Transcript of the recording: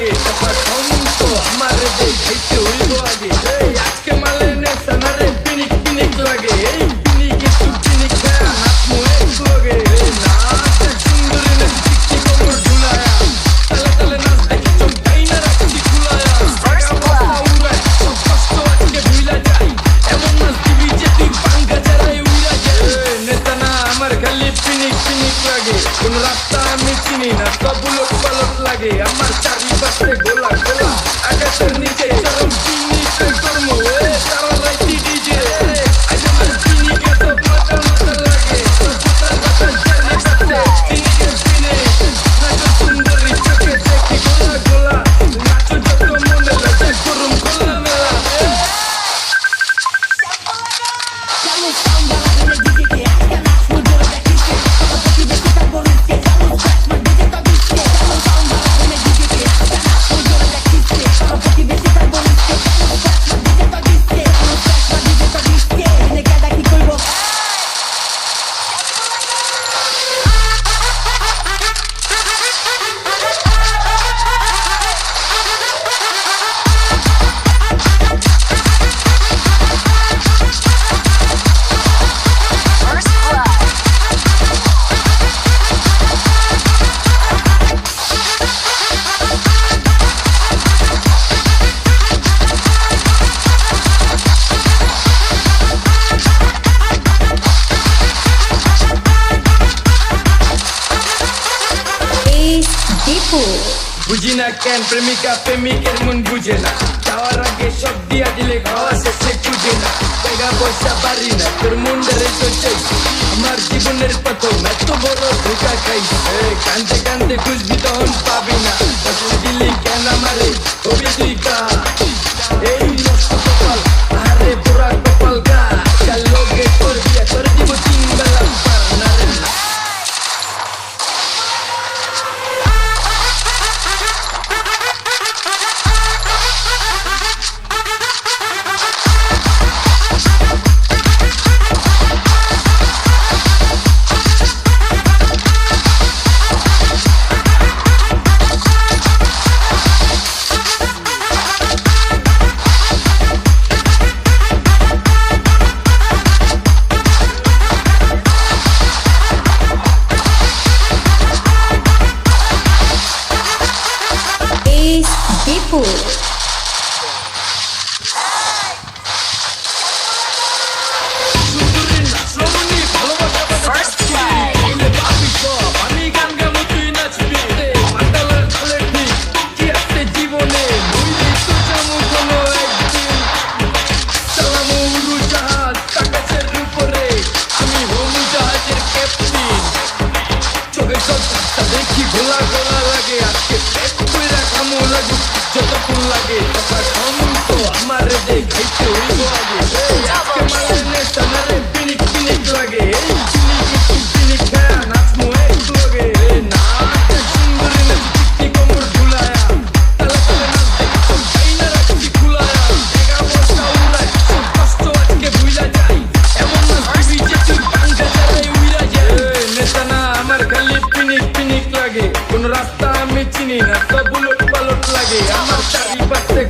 লাগে টাকা কম তো আমারে দেখাইতে হইব আগে এই আজকে মালে নেতা না রে পিনিক পিনিক লাগে এই পিনিক একটু পিনিক খায়া নাচমু এক লগে না সুন্দরী না চিকচি কোমর ঝুলায়া তালে তালে নাচ দেখি চমকাই না রাখছি খুলায়া উড়াই সব কষ্ট আজকে ভুলা যাই এমন নাচ দিবি যে তুই পাঙ্গা জ্বালাই উড়া যায় নেতা না আমার খালি পিনিক পিনিক লাগে কোন রাস্তা আমি চিনি না সব উলট পালট লাগে আমার চারিপাশে গোলা গোলা আকাশের নিচে চরম পিনিকে কর্ম সারা রাইতি ডিজে আজ আমার পিনিকে সব মাথা মাথা লাগে সব কথা জানি কাছে পিনিকে পিনে নাচো সুন্দরী চোখে দেখি গোলা গোলা নাচো যত মনে লাগে করুম গোলা মেলা বুঝি না কেন প্রেমিকা প্রেমিকের মন বুঝে না যাওয়ার আগে সব দিয়া দিলে খাওয়া শেষে খুঁজে না টাকা পয়সা পারি না তোর মুন্ডারে তো চাইছি আমার জীবনের প্রথম এত বড় ধোকা খাইছি কান্দে কান্দে খুঁজবি তখন পাবি না দিলি কেন আমারে হবি তুই কা এই নষ্ট কপাল আরে পুরা কপাল গা কাল লোকে তোর বিয়া করে দিব 3 বেলা পার না রে দেখি গোলা গোলা লাগে আজকে পেট পুরা কামো লাগে যত ফুল লাগে টাকা কম তো আমারে দেখাইতে হইব আগে আজকে মালে নেতা না রে পিনিক পিনিক লাগে এই পিনিক একটু পিনিক খায়া নাচমু এক লগে না সুন্দরী না চিকচি কোমর ঝুলায়া তালে তালে নাচ দেখি চমকাই না রাখছি খুলায়া টাকা পয়সা উড়াই সব কষ্ট আজকে ভুলা যাই এমন নাচ দিবি যে তুই পাঙ্গা জ্বালাই উড়া যায় নেতা না আমার খালি পিনিক পিনিক লাগে কোন রাস্তা আমি চিনি না সব উলট পালট লাগে আমার চারিপাশে